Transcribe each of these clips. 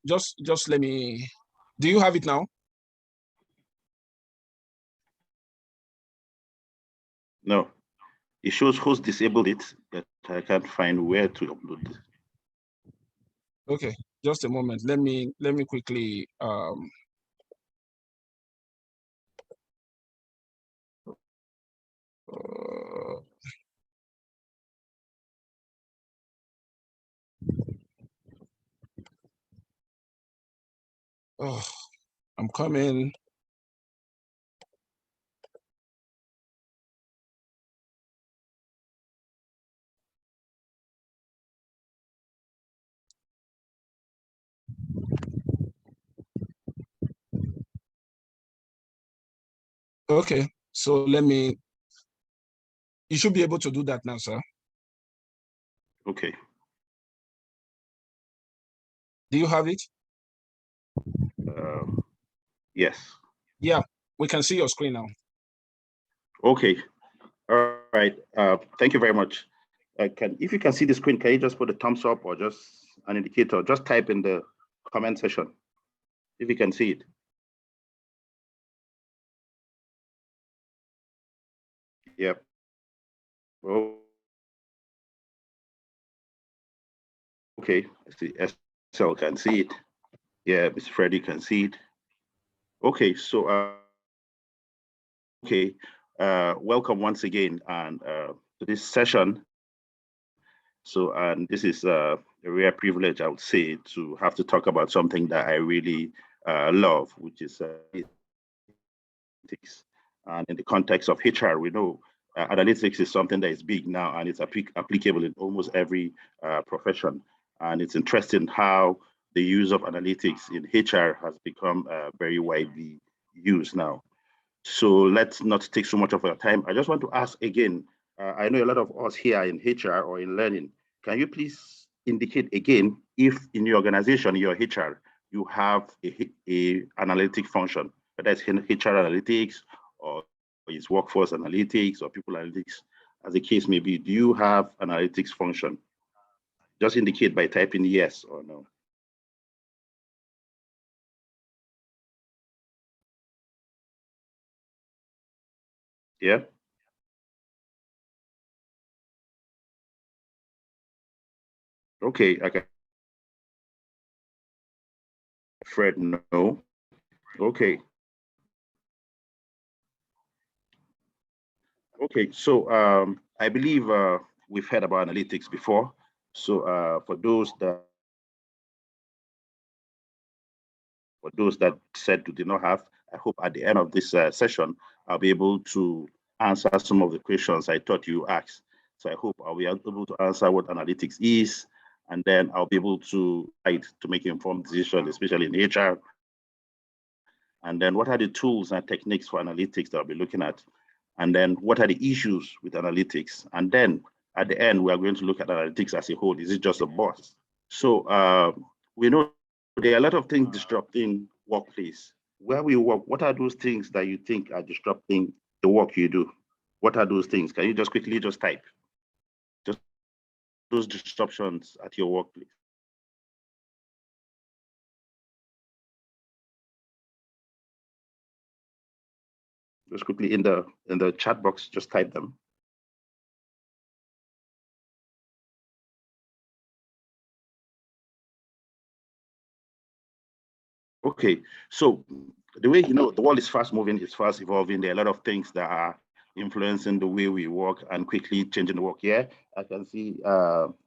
just let me, do you have it now? No, it shows who's disabled it, but I can't find where to upload it. Okay, just a moment. Let me quickly oh, I'm coming. Okay, so you should be able to do that now, sir. Okay. Do you have it? Yes. Yeah, we can see your screen now. Okay. All right. Thank you very much. If you can see the screen, can you just put a thumbs up or just an indicator? Just type in the comment section if you can see it. Yep. Oh. Okay. I see. SL can see it. Yeah, Mr. Freddy can see it. Okay. So, welcome once again and to this session. So, and this is a rare privilege, I would say, to have to talk about something that I really love, which is analytics. And in the context of HR, we know analytics is something that is big now and it's applicable in almost every profession. And it's interesting how the use of analytics in HR has become very widely used now. So let's not take so much of our time. I just want to ask again, I know a lot of us here in HR or in learning, can you please indicate again if in your organization, your HR, you have a analytic function, whether it's HR analytics or it's workforce analytics or people analytics, as the case may be, do you have analytics function? Just indicate by typing yes or no. Yeah. Okay, okay. Fred, no. Okay. Okay, so I believe we've heard about analytics before. So for those that said to did not have, I hope at the end of this session, I'll be able to answer some of the questions I thought you asked. So I hope I'll be able to answer what analytics is, and then I'll be able to make informed decisions, especially in HR. And then what are the tools and techniques for analytics that I'll be looking at? And then what are the issues with analytics? And then at the end, we are going to look at analytics as a whole. Is it just a boss? So we know there are a lot of things disrupting workplace. Where we work, what are those things that you think are disrupting the work you do? What are those things? Can you just quickly just type? Just those disruptions at your workplace. Just quickly in the chat box, just type them. Okay, so the way the world is fast moving, it's fast evolving. There are a lot of things that are influencing the way we work and quickly changing the work. Yeah, I can see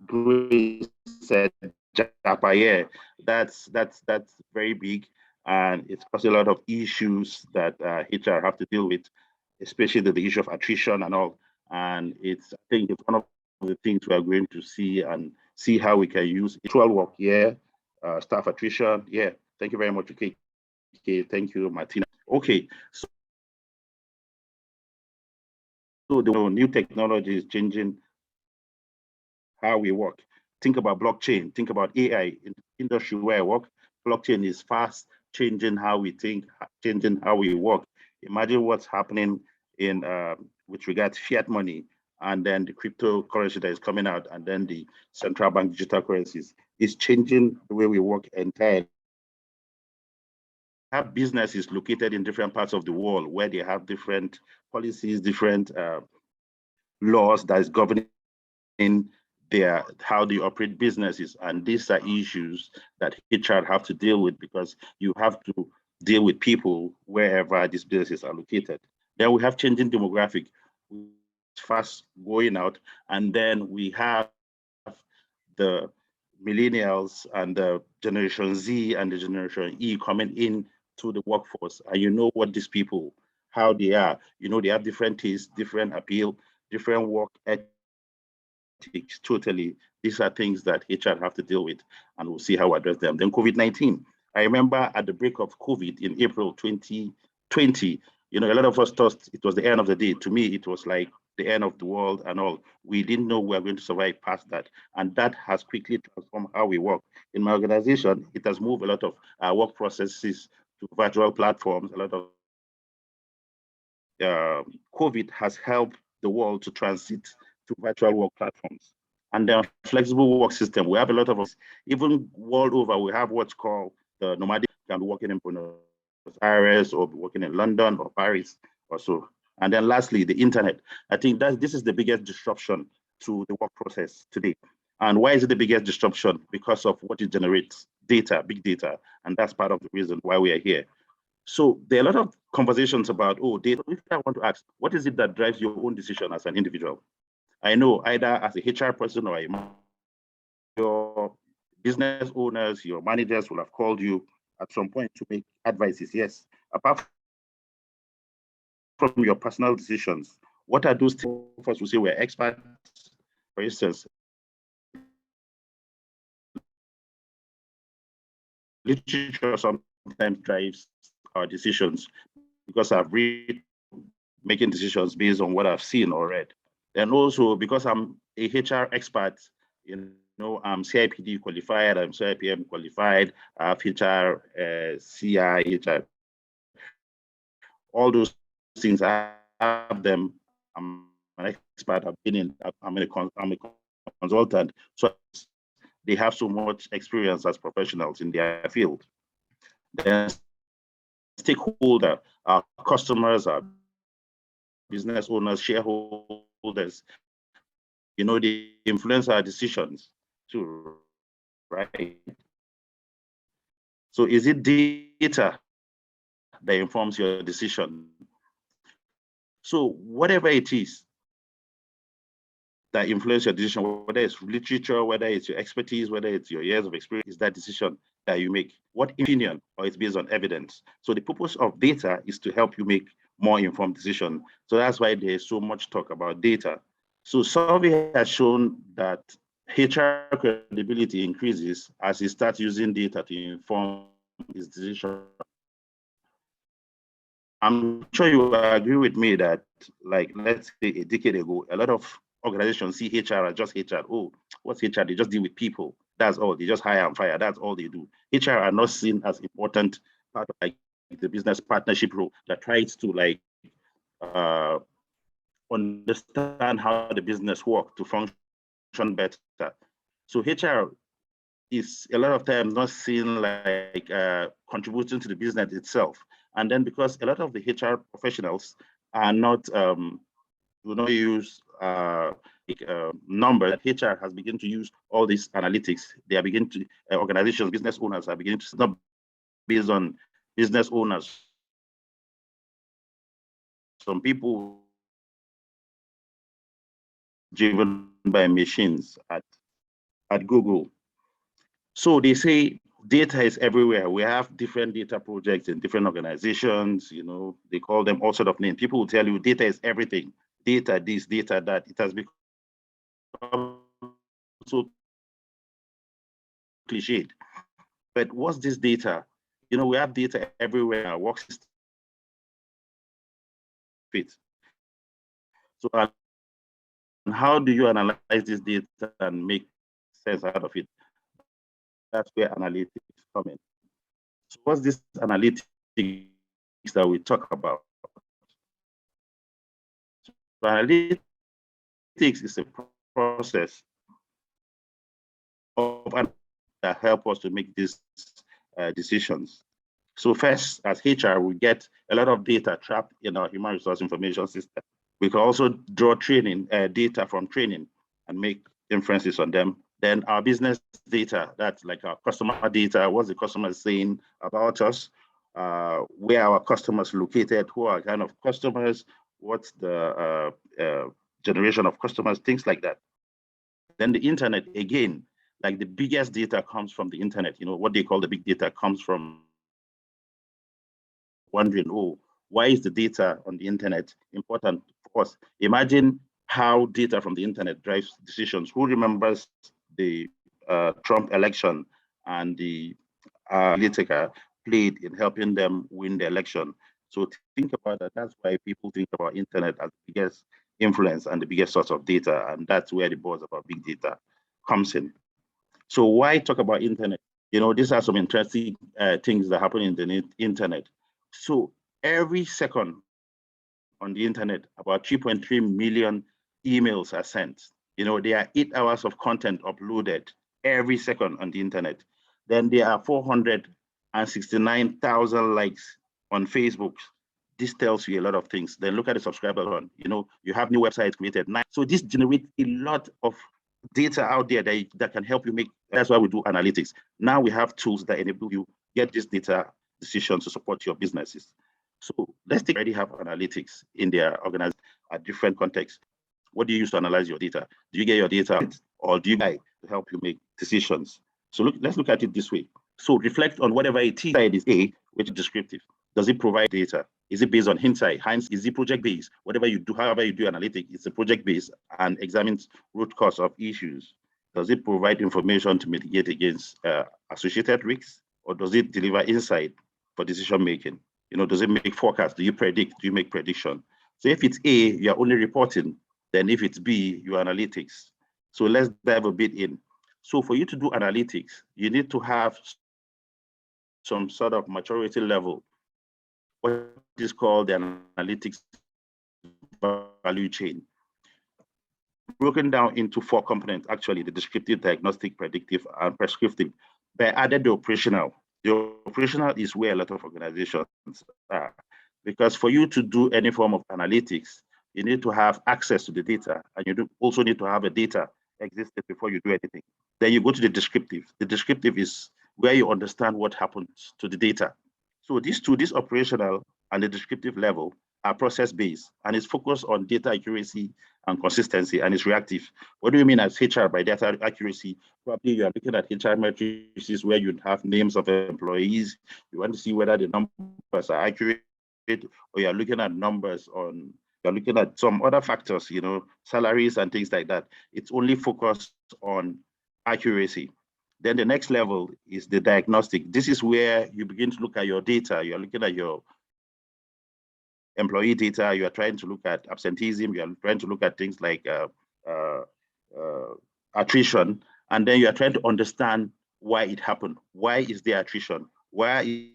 Bruce said Japa. Yeah, that's very big, and it's causing a lot of issues that HR have to deal with, especially the issue of attrition and all. And I think it's one of the things we are going to see and see how we can use virtual work. Yeah, staff attrition. Yeah. Thank you very much, okay. Thank you, Martina. Okay, so the new technology is changing how we work. Think about blockchain, think about AI in industry where I work. Blockchain is fast changing how we think, changing how we work. Imagine what's happening in with regard to fiat money and then the cryptocurrency that is coming out and then the central bank digital currencies is changing the way we work entirely. have businesses located in different parts of the world where they have different policies, different laws that is governing how they operate businesses. And these are issues that HR have to deal with, because you have to deal with people wherever these businesses are located. Then we have changing demographic, fast going out, and then we have the millennials and the Generation Z and the Generation E coming in to the workforce. And you know what these people, how they are. You know, they have different tastes, different appeal, different work ethics, totally. These are things that HR have to deal with, and we'll see how we address them. Then COVID-19. I remember at the break of COVID in April 2020, you know, a lot of us thought it was the end of the day. To me, it was like the end of the world and all. We didn't know we were going to survive past that. And that has quickly transformed how we work. In my organization, it has moved a lot of our work processes to virtual platforms. A lot of COVID has helped the world to transit to virtual work platforms. And then flexible work system. We have a lot of us, even world over, we have what's called the nomadic, can be working in Buenos Aires or be working in London or Paris or so. And then lastly, the internet. I think that this is the biggest disruption to the work process today. And why is it the biggest disruption? Because of what it generates, data, big data. And that's part of the reason why we are here. So there are a lot of conversations about, oh, data. If I want to ask, what is it that drives your own decision as an individual? I know either as a HR person or your business owners, your managers will have called you at some point to make advices. Yes. Apart from your personal decisions, what are those things? First, we say we're experts. For instance, literature sometimes drives our decisions because I've read making decisions based on what I've seen or read. And also because I'm a HR expert, you know, I'm CIPD qualified, I'm CIPM qualified, I have HR, CI, HR, all those things, I have them. I'm an expert, I'm a consultant. So they have so much experience as professionals in their field. Then stakeholder, our customers, our business owners, shareholders, you know, they influence our decisions too, right? So is it data that informs your decision? So whatever it is that influence your decision, whether it's literature, whether it's your expertise, whether it's your years of experience, is that decision that you make. What opinion, or it's based on evidence. So the purpose of data is to help you make more informed decision. So that's why there's so much talk about data. So survey has shown that HR credibility increases as you start using data to inform his decision. I'm sure you agree with me that, like, let's say a decade ago, a lot of organizations see HR as just HR. Oh, what's HR? They just deal with people. That's all. They just hire and fire. That's all they do. HR are not seen as important part of like the business partnership role that tries to like understand how the business works to function better. So HR is a lot of times not seen like contributing to the business itself. And then because a lot of the HR professionals are not, do not use number, HR has begun to use all these analytics. They are beginning to, organizations, business owners are beginning to, not based on business owners. Some people driven by machines at Google. So they say data is everywhere. We have different data projects in different organizations, you know, they call them all sort of names. People will tell you data is everything. Data this, data that. It has become so cliched. But what's this data? You know, we have data everywhere, our work system. So and how do you analyze this data and make sense out of it? That's where analytics come in. So what's this analytics that we talk about? So analytics is a process of that help us to make these decisions. So first, as HR, we get a lot of data trapped in our human resource information system. We can also draw data from training and make inferences on them. Then our business data, that's like our customer data, what's the customer saying about us, where our customers located, who are kind of customers, what's the generation of customers, things like that. Then the internet, again, like the biggest data comes from the internet. What they call the big data comes from wondering, oh, why is the data on the internet important for us? Imagine how data from the internet drives decisions. Who remembers the Trump election and the political played in helping them win the election? So think about that. That's why people think about internet as the biggest influence and the biggest source of data. And that's where the buzz about big data comes in. So why talk about internet? These are some interesting things that happen in the internet. So every second on the internet, about 3.3 million emails are sent. There are 8 hours of content uploaded every second on the internet. Then there are 469,000 likes on Facebook. This tells you a lot of things. Then look at the subscriber run. You have new websites created. So this generates a lot of data out there that can help you make. That's why we do analytics. Now we have tools that enable you get this data decisions to support your businesses. So let's take already have analytics in their organization at different contexts. What do you use to analyze your data? Do you get your data or do you buy to help you make decisions? So let's look at it this way. So reflect on whatever it is. It is A, which is descriptive. Does it provide data? Is it based on hindsight? Is it project-based? Whatever you do, however you do analytics, it's a project-based and examines root cause of issues. Does it provide information to mitigate against associated risks? Or does it deliver insight for decision making? Does it make forecasts? Do you predict? Do you make prediction? So if it's A, you're only reporting. Then if it's B, you're analytics. So let's dive a bit in. So for you to do analytics, you need to have some sort of maturity level, what is called the analytics value chain, broken down into 4 components, actually: the descriptive, diagnostic, predictive, and prescriptive. But added the operational. The operational is where a lot of organizations are, because for you to do any form of analytics, you need to have access to the data, and you also need to have a data existed before you do anything. Then you go to the descriptive. The descriptive is where you understand what happens to the data. So these two, this operational and the descriptive level, are process-based, and it's focused on data accuracy and consistency, and it's reactive. What do you mean as HR by data accuracy? Probably you are looking at HR metrics where you have names of employees. You want to see whether the numbers are accurate, or you're looking at numbers on, you're looking at some other factors, salaries and things like that. It's only focused on accuracy. Then the next level is the diagnostic. This is where you begin to look at your data. You're looking at your employee data. You are trying to look at absenteeism. You are trying to look at things like attrition. And then you are trying to understand why it happened. Why is there attrition? Why is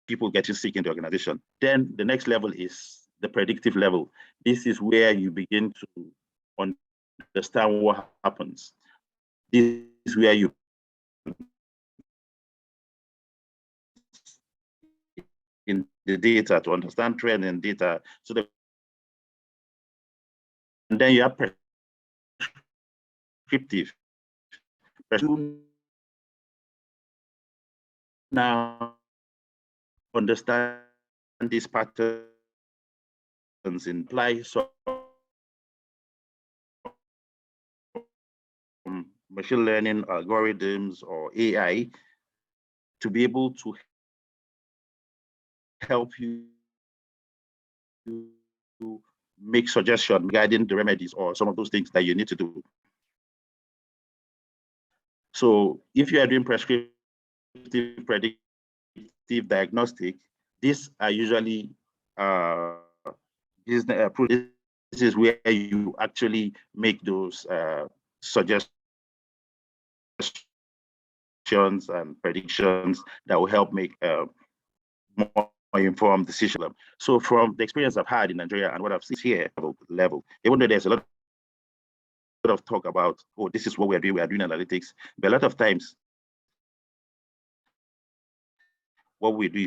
people getting sick in the organization? Then the next level is the predictive level. This is where you begin to understand what happens. This is where you in the data to understand trend in data. So and then you have prescriptive. Now understand these patterns in apply some machine learning algorithms or AI to be able to help you to make suggestions regarding the remedies or some of those things that you need to do. So if you are doing prescriptive, predictive, diagnostic, these are usually this is where you actually make those suggestions and predictions that will help make more informed decisions. So from the experience I've had in Nigeria and what I've seen here level, even though there's a lot of talk about, oh, this is what we are doing analytics. But a lot of times, what we do is